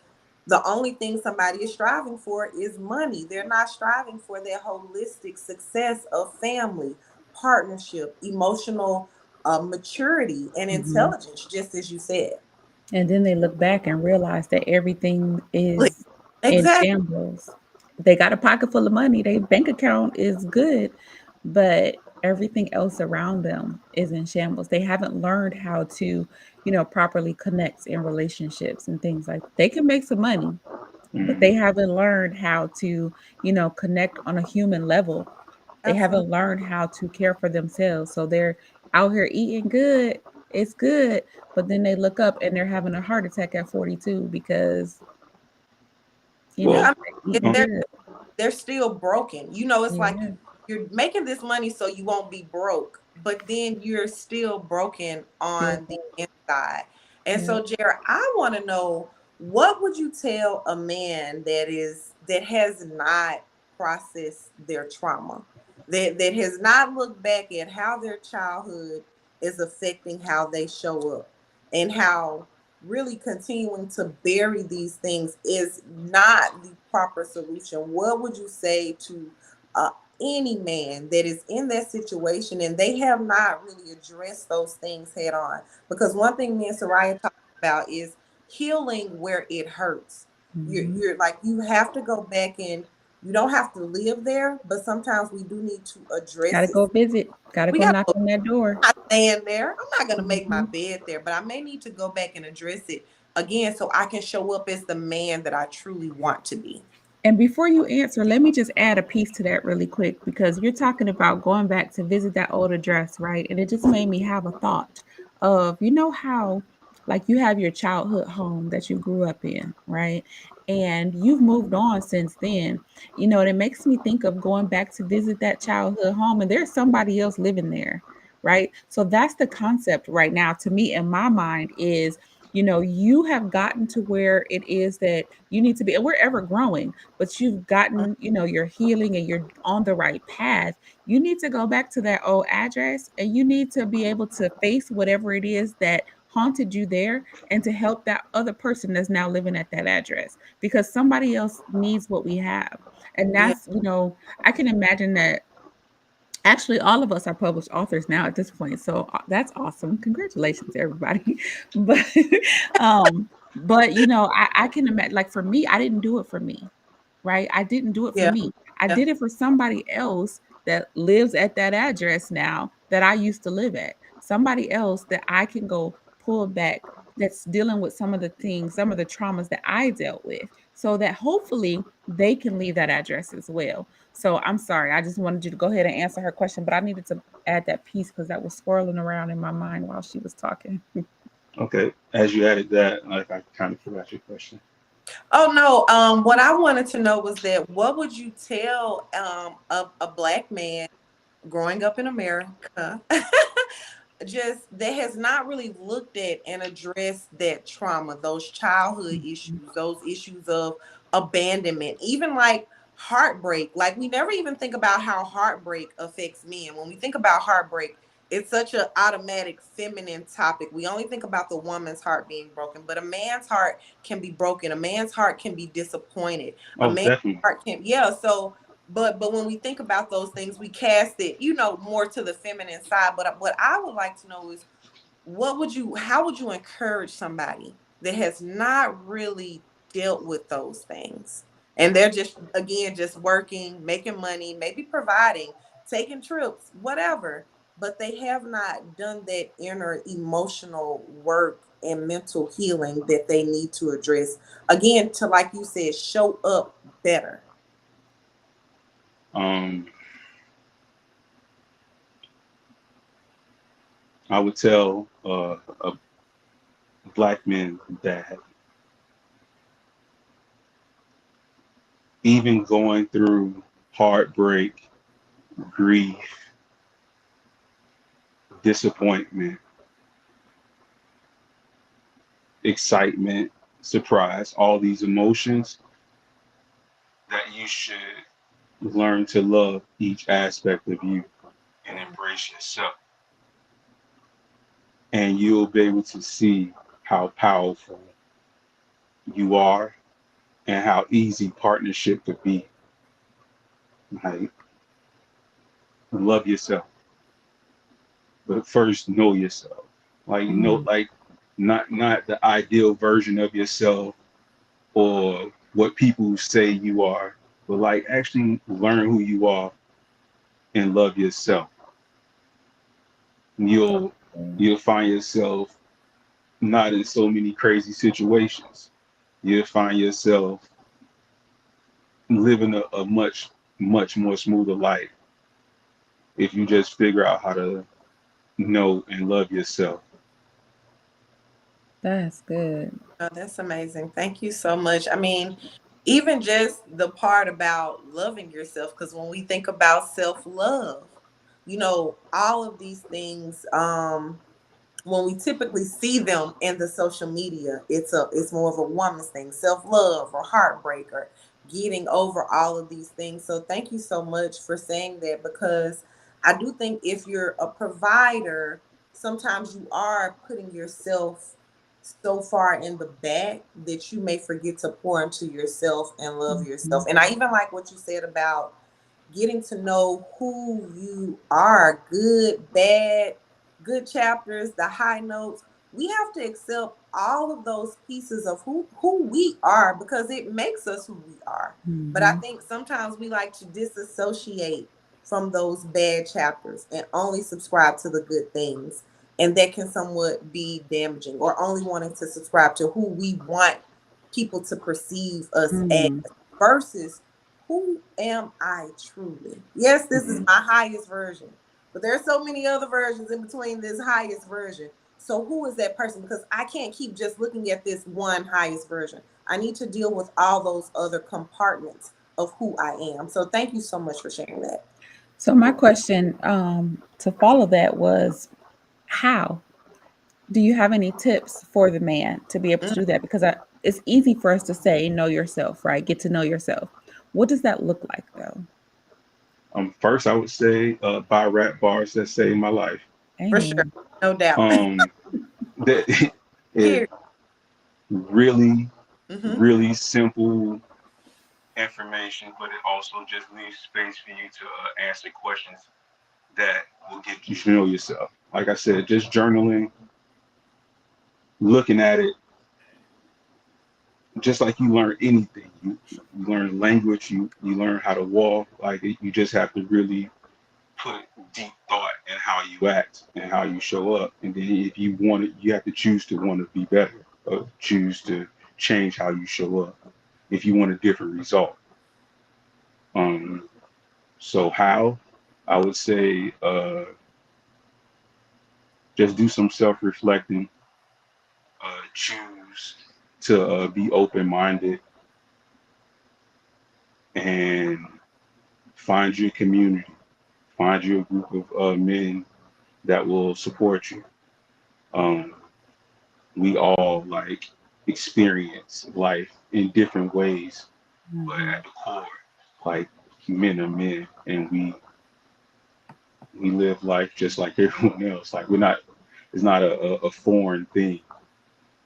the only thing somebody is striving for is money. They're not striving for their holistic success of family, partnership, emotional maturity, and Mhm. intelligence, just as you said. And then they look back and realize that everything is in Exactly. shambles. They got a pocket full of money, their bank account is good, but everything else around them is in shambles. They haven't learned how to, properly connect in relationships and things like that. They can make some money, but they Mhm. haven't learned how to, connect on a human level. They Absolutely. haven't learned how to care for themselves. So they're out here eating good. It's good, but then they look up and they're having a heart attack at 42 because, Yeah, I Well, mean, they're eating uh, good. they're still broken. It's like Yeah. you're making this money so you won't be broke, but then you're still broken Yeah. on the inside. And Yeah. so, Jared, I want to know, what would you tell a man that has not processed their trauma, that has not looked back at how their childhood is affecting how they show up, and how really continuing to bury these things is not the proper solution? What would you say to uh, any man that is in that situation and they have not really addressed those things head on? Because one thing me and Soraya talked about is healing where it hurts. Mhm. You're like, you have to go back, and you don't have to live there, but sometimes we do need to address Gotta it. go visit. Gotta We go got knock on that door. not staying there. I'm not going to make my Mhm. bed there, but I may need to go back and address it again so I can show up as the man that I truly want to be. And before you answer, let me just add a piece to that really quick because you're talking about going back to visit that old address, right? And it just made me have a thought of, you know, how like you have your childhood home that you grew up in, right? And you've moved on since then, you know, and it makes me think of going back to visit that childhood home and there's somebody else living there, right? So that's the concept right now to me in my mind is, you know, you have gotten to where it is that you need to be, and we're ever growing, but you've gotten, you know, you're healing and you're on the right path. You need to go back to that old address and you need to be able to face whatever it is that haunted you there and to help that other person that's now living at that address because somebody else needs what we have. And Yeah, that's, you know, I can imagine that actually all of us are published authors now at this point. So that's awesome. Congratulations, everybody. But but you know, I can imagine like for me, I didn't do it for me, right? I didn't do it for yeah, me. I yeah, did it for somebody else that lives at that address now that I used to live at. Somebody else that I can go pull back that's dealing with some of the things, some of the traumas that I dealt with, so that hopefully they can leave that address as well. So I'm sorry, I just wanted you to go ahead and answer her question, but I needed to add that piece because that was swirling around in my mind while she was talking. Okay, as you added that, like I kind of forgot your question. Oh no, what I wanted to know was that what would you tell a black man growing up in America just that has not really looked at and addressed that trauma, those childhood issues, those issues of abandonment, even like heartbreak. Like we never even think about how heartbreak affects men. When we think about heartbreak, it's such an automatic feminine topic. We only think about the woman's heart being broken, but a man's heart can be broken. A man's heart can be disappointed. A Oh, man's definitely. heart can, yeah. So but when we think about those things, we cast it, you know, more to the feminine side. But what I would like to know is how would you encourage somebody that has not really dealt with those things? And they're just, again, just working, making money, maybe providing, taking trips, whatever. But they have not done that inner emotional work and mental healing that they need to address. Again, to, like you said, show up better. Um, I would tell a black man that even going through heartbreak, grief, disappointment, excitement, surprise, all these emotions, that you should learn to love each aspect of you and embrace yourself. And you'll be able to see how powerful you are and how easy partnership could be. Like, love yourself, but first know yourself. Like, know, Mm, like, not the ideal version of yourself or what people say you are, but like actually learn who you are and love yourself. that's You'll good. you'll find yourself not in so many crazy situations. You'll find yourself living a much more smoother life if you just figure out how to know and love yourself. That's good. Oh, that's amazing. Thank you so much. I mean, even just the part about loving yourself, because when we think about self-love, you know, all of these things, when we typically see them in the social media, it's more of a woman's thing, self-love or heartbreak or getting over all of these things. So thank you so much for saying that because I do think if you're a provider, sometimes you are putting yourself so far in the back that you may forget to pour into yourself and love yourself. Mhm. And I even like what you said about getting to know who you are, good, bad, good chapters, the high notes. We have to accept all of those pieces of who we are because it makes us who we are. But I Mhm. think sometimes we like to disassociate from those bad chapters and only subscribe to the good things. And that can somewhat be damaging, or only wanting to subscribe to who we want people to perceive us as. Mm. versus who am I truly? Yes, this is Mhm. my highest version, but there's so many other versions in between this highest version. So who is that person? Because I can't keep just looking at this one highest version. I need to deal with all those other compartments of who I am. So thank you so much for sharing that. So my question to follow that was, how do you have any tips for the man to be able to do that? Because it's easy for us to say know yourself, right? Get to know yourself. What does that look like though? First, I would say buy rap bars that saved my life. For sure, Amen. no doubt. Um, that it Period. really, Mm-hmm. really simple information, but it also just leaves space for you to answer questions that will get you to know yourself. Like I said, just journaling, looking at it, just like you learn anything. You learn language, you learn how to walk. Like you just have to really put deep thought in how you act and how you show up. And then if you want it, you have to choose to want to be better or choose to change how you show up if you want a different result. Um, so how I would say just do some self-reflecting, choose to be open-minded and find your community, find you a group of men that will support you. Um, we all like experience life in different ways, but Mhm. at the core, like men are men, and we live life just like everyone else. Like we're not, it's not a foreign thing.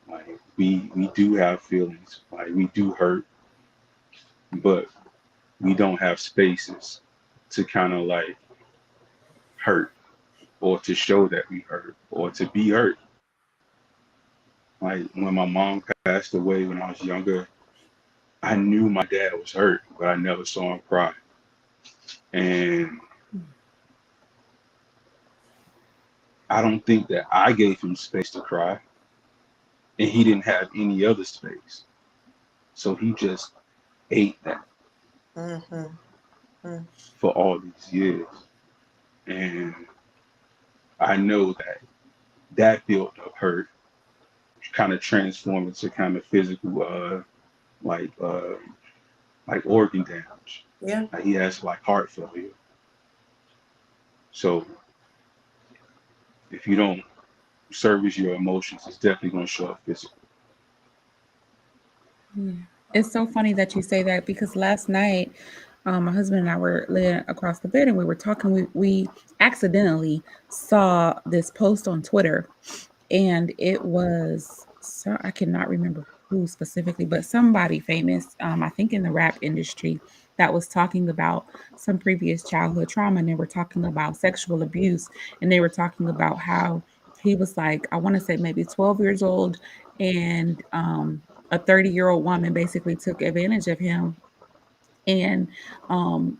Like we do have feelings, like we do hurt, but we don't have spaces to kind of like hurt or to show that we hurt or to be hurt. Like when my mom passed away when I was younger, I knew my dad was hurt, but I never saw him cry. And I don't think that I gave him space to cry, and he didn't have any other space. So he just ate that Mm-hmm. for all these years. And I know that that built up hurt kind of transformed into kind of physical, like, uh, like organ damage. Yeah. Like he has like heart failure. So if you don't service your emotions, it's definitely going to show up physically. Yeah. It's so funny that you say that because last night, my husband and I were laying across the bed and we were talking. We accidentally saw this post on Twitter, and it was, so I cannot remember who specifically, but somebody famous, I think in the rap industry, that was talking about some previous childhood trauma, and they were talking about sexual abuse, and they were talking about how he was like, I want to say maybe 12 years old, and a 30-year-old woman basically took advantage of him, and um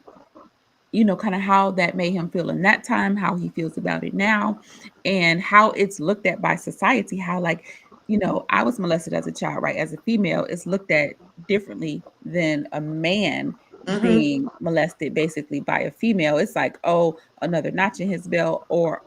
kind of how that made him feel in that time, how he feels about it now, and how it's looked at by society. How, like, I was molested as a child, right? As a female, it's looked at differently than a man Mm-hmm. being molested basically by a female. It's like, oh, another notch in his belt, or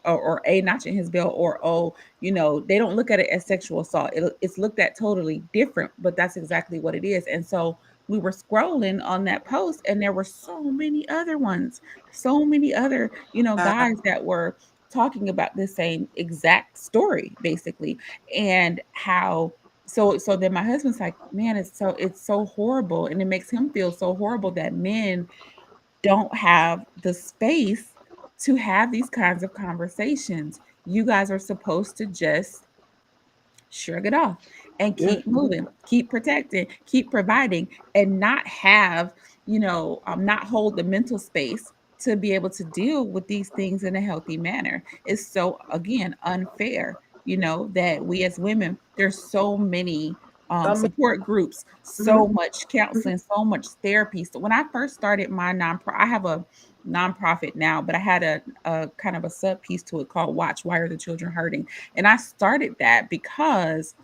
a notch in his belt, or oh, they don't look at it as sexual assault. It's looked at totally different, but that's exactly what it is. And so we were scrolling on that post, and there were so many other ones, so many other, guys that were talking about the same exact story basically. And how, so then my husband's like, man, it's so horrible, and it makes him feel so horrible that men don't have the space to have these kinds of conversations. You guys are supposed to just shrug it off and Yeah, keep moving, keep protecting, keep providing, and not have, not hold the mental space to be able to deal with these things in a healthy manner. It's so, again, unfair, that we as women, there's so many Some. support groups, Mm-hmm. so much counseling, so much therapy. So when I first started my nonprofit, I have a nonprofit now, but I had a kind of a sub piece to it called Watch, Why Are the Children Hurting? And I started that because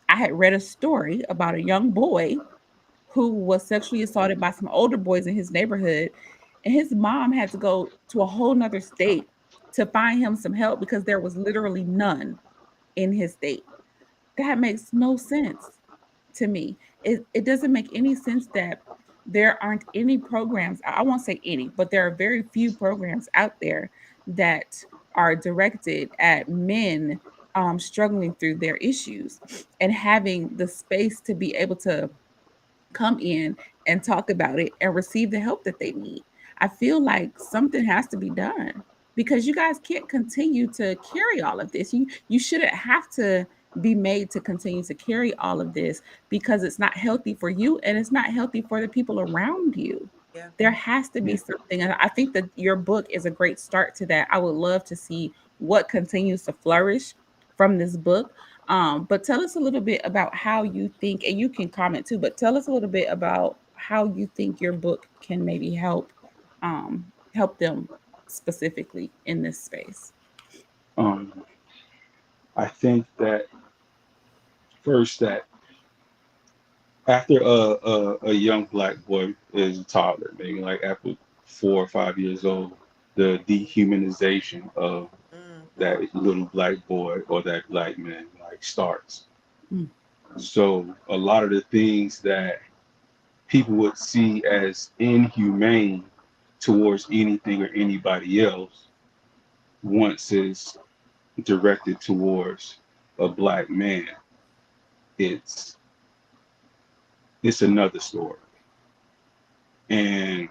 I had read a story about a young boy who was sexually assaulted by some older boys in his neighborhood. And his mom had to go to a whole nother state to find him some help because there was literally none in his state. That makes no sense to me. It doesn't make any sense that there aren't any programs. I won't say any, but there are very few programs out there that are directed at men struggling through their issues and having the space to be able to come in and talk about it and receive the help that they need. I feel like something has to be done because you guys can't continue to carry all of this. You shouldn't have to be made to continue to carry all of this because it's not healthy for you and it's not healthy for the people around you. Yeah. There has to be Yeah. something. And I think that your book is a great start to that. I would love to see what continues to flourish from this book. But tell us a little bit about how you think, and you can comment too, but tell us a little bit about how you think your book can maybe help them specifically in this space. Um, I think that first that after a young black boy is a toddler, maybe like after 4 or 5 years old, the dehumanization of Mm-hmm. that little black boy or that black man like starts. Mm, So a lot of the things that people would see as inhumane towards anything or anybody else once it's directed towards a black man, it's it's another story. And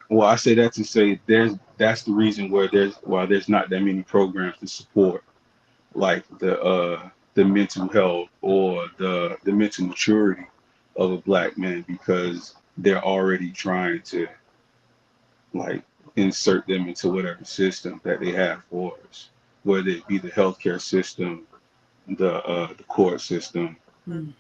well, I say that to say that's the reason where there's not that many programs to support like the mental health or the mental maturity of a black man because they're already trying to like insert them into whatever system that they have for us, whether it be the healthcare system, the court system, mm.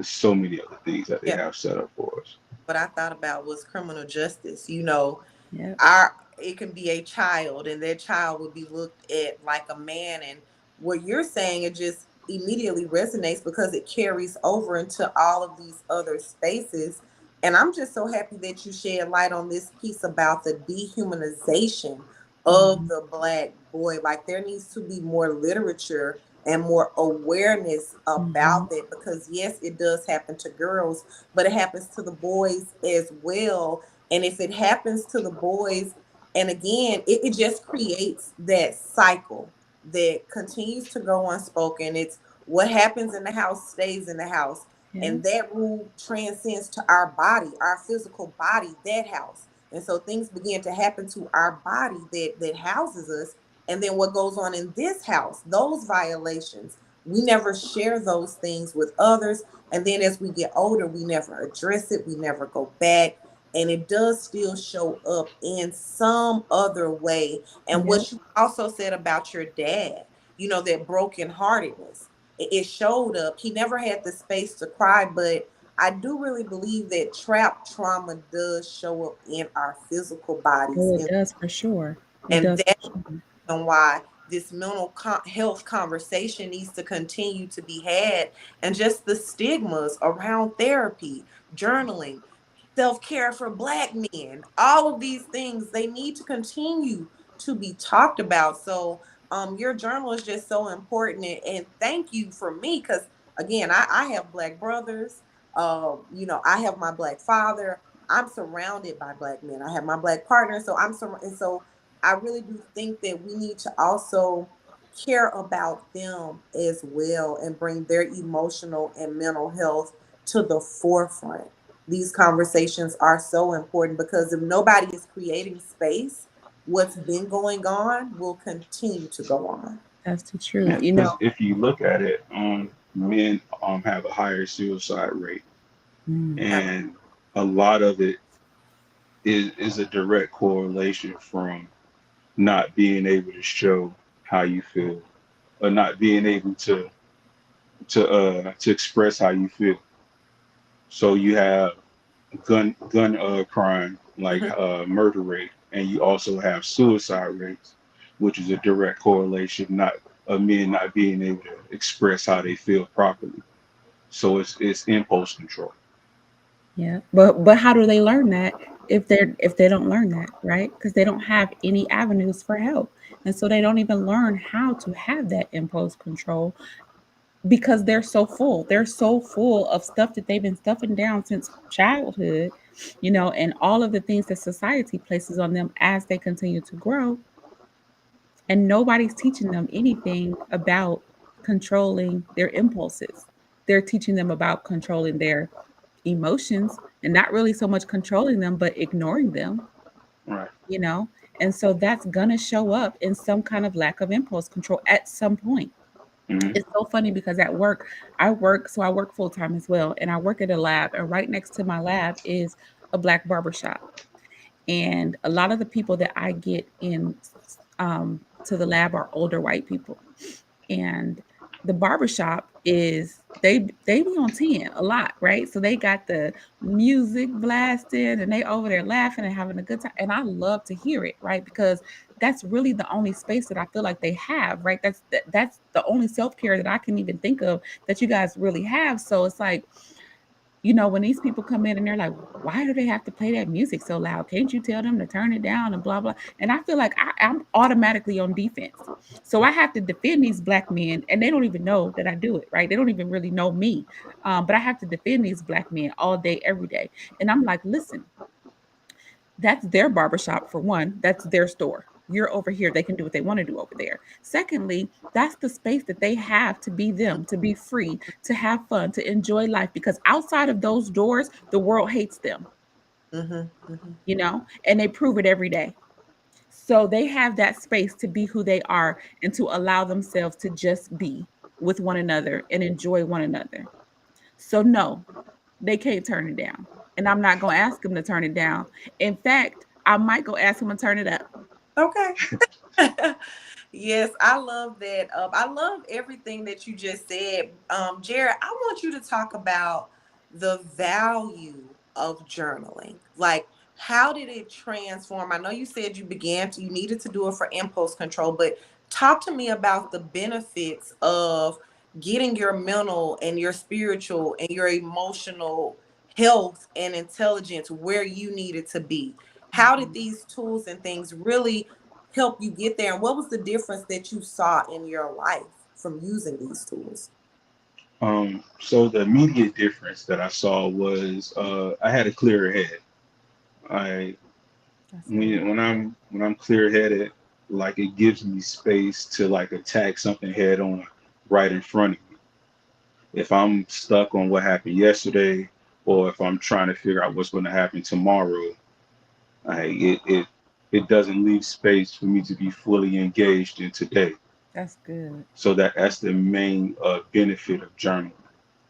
so many other things that they Yeah. have set up for us. What I thought about was criminal justice. You know, Yep. our it can be a child and that child would be looked at like a man, and what you're saying, it just immediately resonates because it carries over into all of these other spaces. And I'm just so happy that you shed light on this piece about the dehumanization of Mhm. the black boy. Like there needs to be more literature and more awareness Mhm. about that, because yes, it does happen to girls, but it happens to the boys as well. And if it happens to the boys, and again, it just creates that cycle that continues to go unspoken. It's what happens in the house stays in the house. And Yes. that rule transcends to our body, our physical body, that house. And so things begin to happen to our body that houses us. And then what goes on in this house, those violations, we never share those things with others. And then as we get older, we never address it, we never go back, and it does still show up in some other way. And Yep. what you also said about your dad, you know, that brokenheartedness, it showed up. He never had the space to cry, but I do really believe that trap trauma does show up in our physical bodies. Oh, it does for sure. It And does for that's sure. why this health conversation needs to continue to be had, and just the stigmas around therapy, journaling, self-care for black men, all of these things, they need to continue to be talked about. So your journal is just so important, and thank you for me, because again, I have black brothers, you know, I have my black father, I'm surrounded by black men, I have my black partner, so and so I really do think that we need to also care about them as well and bring their emotional and mental health to the forefront. These conversations are so important because if nobody is creating space, what's been going on will continue to go on. That's the truth. And You know. because if you look at it, men have a higher suicide rate, Mm, Yeah. and a lot of it is a direct correlation from not being able to show how you feel or not being able to express how you feel. So you have gun crime like Mhm. murder rate, and you also have suicide rates, which is a direct correlation not of men not being able to express how they feel properly. So it's impulse control. Yeah. But how do they learn that if they don't learn that, right? Because they don't have any avenues for help. And so they don't even learn how to have that impulse control because they're so full. They're so full of stuff that they've been stuffing down since childhood, and all of the things that society places on them as they continue to grow. And nobody's teaching them anything about controlling their impulses. They're teaching them about controlling their emotions and not really so much controlling them, but ignoring them, Right. you know? And so that's gonna show up in some kind of lack of impulse control at some point. Hmm. It's so funny because at work, I work full time as well, and I work at a lab, and right next to my lab is a black barber shop. And a lot of the people that I get in to the lab are older white people. And the barbershop is they be on 10 a lot, right? So they got the music blasting and they over there laughing and having a good time. And I love to hear it, right? Because that's really the only space that I feel like they have, right? That's the only self-care that I can even think of that you guys really have. So it's like, when these people come in and they're like, why do they have to play that music so loud? Can't you tell them to turn it down and blah, blah? And I feel like I'm automatically on defense. So I have to defend these black men, and they don't even know that I do it, right? They don't even really know me. But I have to defend these black men all day, every day. And I'm like, listen, that's their barbershop for one. That's their store. You're over here. They can do what they want to do over there. Secondly, that's the space that they have to be them, to be free, to have fun, to enjoy life. Because outside of those doors, the world hates them, Mm-hmm. Mm-hmm. and they prove it every day. So they have that space to be who they are and to allow themselves to just be with one another and enjoy one another. So, no, they can't turn it down. And I'm not going to ask them to turn it down. In fact, I might go ask them to turn it up. Okay. Yes, I love that. I love everything that you just said. Jarrad, I want you to talk about the value of journaling. Like, how did it transform? I know you said you needed to do it for impulse control, but talk to me about the benefits of getting your mental and your spiritual and your emotional health and intelligence where you needed to be. How did these tools and things really help you get there? And what was the difference that you saw in your life from using these tools? So the immediate difference that I saw was I had a clearer head. I That's good. when I'm clear headed, like it gives me space to like attack something head on right in front of me. If I'm stuck on what happened yesterday, or if I'm trying to figure out what's going to happen tomorrow, it doesn't leave space for me to be fully engaged in today. That's good. So that's the main benefit of journaling.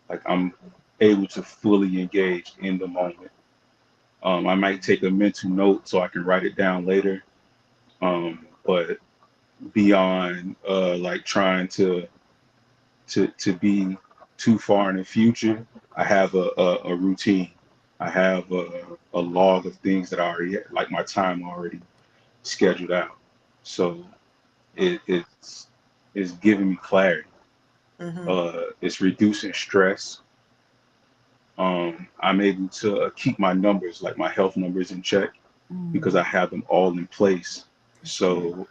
Like I'm able to fully engage in the moment. I might take a mental note so I can write it down later. But beyond like trying to be too far in the future, I have a routine. I have a log of things that I already like my time already scheduled out. So it's giving me clarity. Mm-hmm. It's reducing stress. I'm able to keep my numbers, like my health numbers, in check because I Mm, have them all in place. that's good. So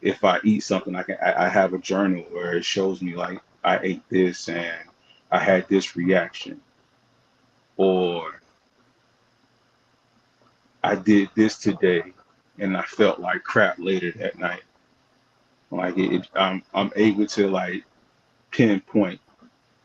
if I eat something, I have a journal where it shows me like I ate this and I had this reaction, or I did this today and I felt like crap later that night. Like I'm able to like pinpoint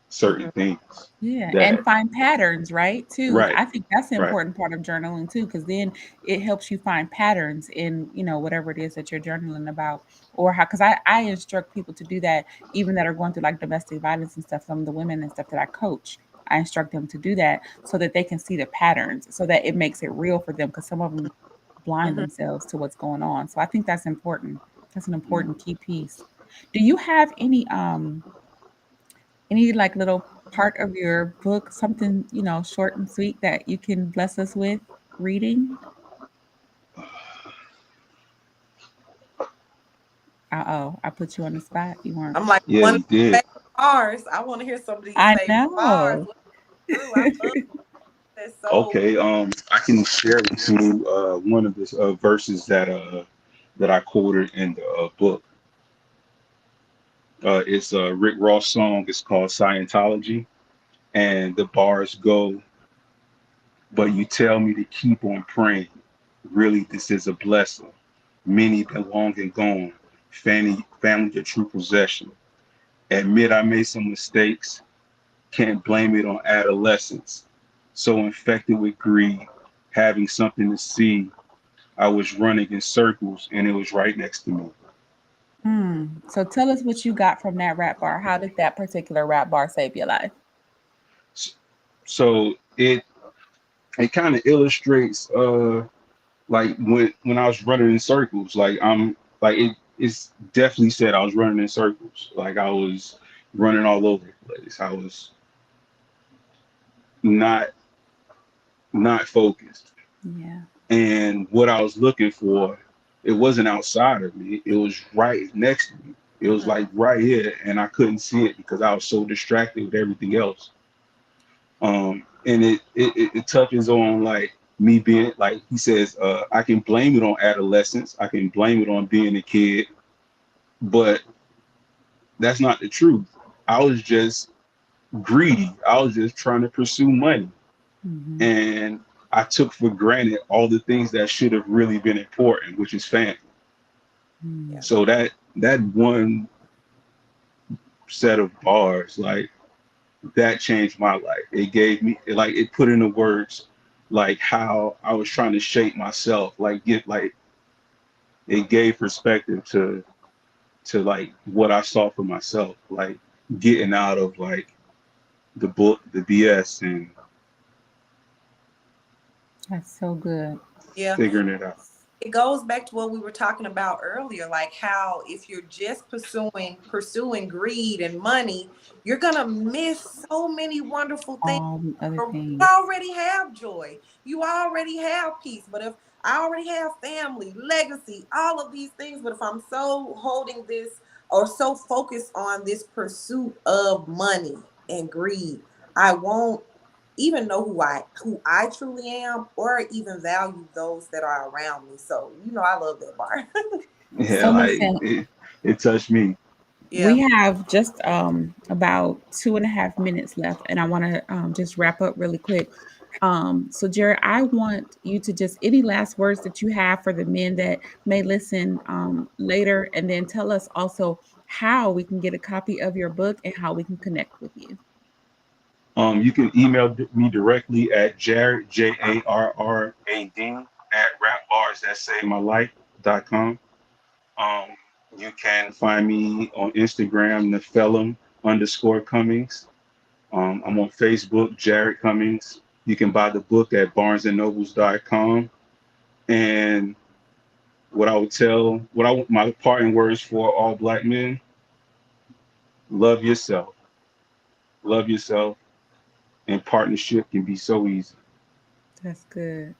certain Mm-hmm. things Yeah, that and find patterns, right? Too. right, I think that's the right. important part of journaling too, because then it helps you find patterns in, whatever it is that you're journaling about, or how. Because I instruct people to do that, even that are going through like domestic violence and stuff. Some of the women and stuff that I coach, I instruct them to do that so that they can see the patterns, so that it makes it real for them. Because some of them blind Mm-hmm. themselves to what's going on. So I think that's important. That's an Mm. important key piece. Do you have any like little part of your book, something, short and sweet that you can bless us with reading? Uh-oh, I put you on the spot. You weren't. I'm like, Yeah, one you did. bars. I want to hear some of these I favorite bars. know. What through? I love that. So Okay, I can share with you one of the verses that I quoted in the book. It's a Rick Ross song. It's called Scientology, and the bars go, "But you tell me to keep on praying. Really, this is a blessing. Many been long and gone. Family, your true possession. Admit I made some mistakes. Can't blame it on adolescence. So infected with greed, having something to see. I was running in circles, and it was right next to me." So tell us what you got from that rap bar. How did that particular rap bar save your life? So it kind of illustrates like when I was running in circles, like I'm like it's definitely said I was running in circles. Like I was running all over the place. I was not not focused. Yeah. And what I was looking for, it wasn't outside of me. It was right next to me. It was like right here, and I couldn't see it because I was so distracted with everything else. And it touches on like me being like he says, I can blame it on adolescence. I can blame it on being a kid, but that's not the truth. I was just greedy. I was just trying to pursue money, Hmm. and I took for granted all the things that should have really been important, which is family. yeah, So that one set of bars, like that changed my life. It gave me like it put into words like how I was trying to shape myself, like get like it gave perspective to like what I saw for myself, like getting out of like the book, the BS, and That's so good. yeah. figuring it out. It goes back to what we were talking about earlier, like how if you're just pursuing greed and money, you're gonna miss so many wonderful things. All the other You things. already have joy, you already have peace. But if I already have family, legacy, all of these things, but if I'm so holding this or so focused on this pursuit of money and greed, I won't even know who I truly am or even value those that are around me. So, I love that bar. Yeah, So like listen, it touched me. Yeah, we have just about 2.5 minutes left, and I want to just wrap up really quick. So Jared, I want you to just any last words that you have for the men that may listen later, and then tell us also how we can get a copy of your book and how we can connect with you. You can email me directly at Jarrad Jarrad at rapbars.savemylife.com. Um, you can find me on Instagram, Nephilim_Cummings. I'm on Facebook, Jarrad Cummings. You can buy the book at barnesandnobles.com. And my parting words for all black men: love yourself, love yourself, and partnership can be so easy. That's good.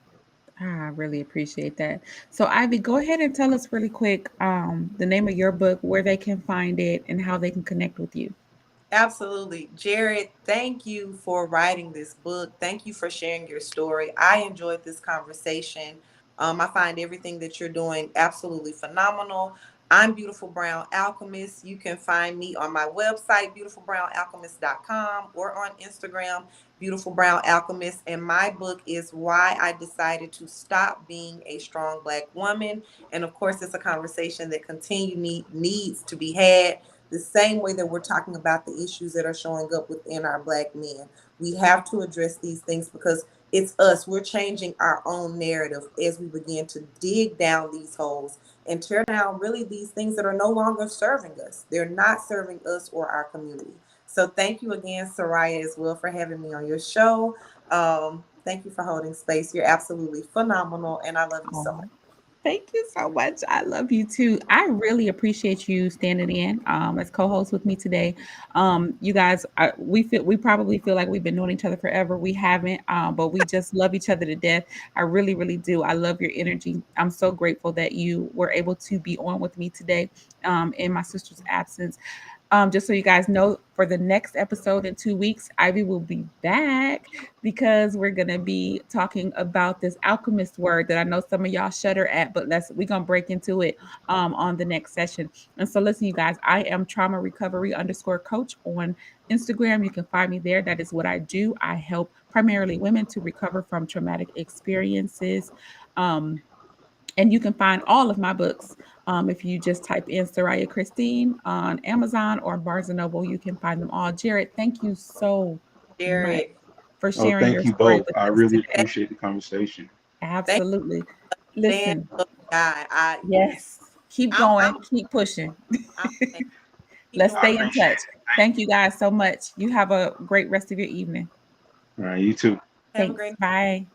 I really appreciate that. So Ivy, go ahead and tell us really quick the name of your book, where they can find it, and how they can connect with you. absolutely. Jared, thank you for writing this book. Thank you for sharing your story. I enjoyed this conversation. I find everything that you're doing absolutely phenomenal. I'm Beautiful Brown Alchemist. You can find me on my website, beautifulbrownalchemist.com, or on Instagram, Beautiful Brown Alchemist. And my book is Why I Decided to Stop Being a Strong Black Woman. And of course, it's a conversation that needs to be had the same way that we're talking about the issues that are showing up within our black men. We have to address these things because it's us. We're changing our own narrative as we begin to dig down these holes and tear down really these things that are no longer serving us. They're not serving us or our community. So thank you again, Soraya, as well, for having me on your show. Thank you for holding space. You're absolutely phenomenal, and I love you so much. Oh, thank you so much. I love you too. I really appreciate you standing in as co-host with me today. You guys, we probably feel like we've been knowing each other forever. We haven't, but we just love each other to death. I really, really do. I love your energy. I'm so grateful that you were able to be on with me today in my sister's absence. Just so you guys know, for the next episode in 2 weeks, Ivy will be back because we're gonna be talking about this alchemist word that I know some of y'all shudder at, but we're gonna break into it on the next session. And so listen, you guys, I am trauma recovery underscore coach on Instagram. You can find me there. That is what I do. I help primarily women to recover from traumatic experiences. And you can find all of my books. If you just type in Soraya Christine on Amazon or Barnes& and Noble, you can find them all. Jarrad, thank you so much Jarrad, for Oh, sharing thank your you story both. with I us really today. appreciate the conversation. thank Absolutely. you, stand Listen, up, guy. yes, keep going, keep pushing. I'm keep Let's doing I stay what in appreciate touch. it. Thank Thank you guys so much. You have a great rest of your evening. you. All right, you too. have a Thanks. great Bye.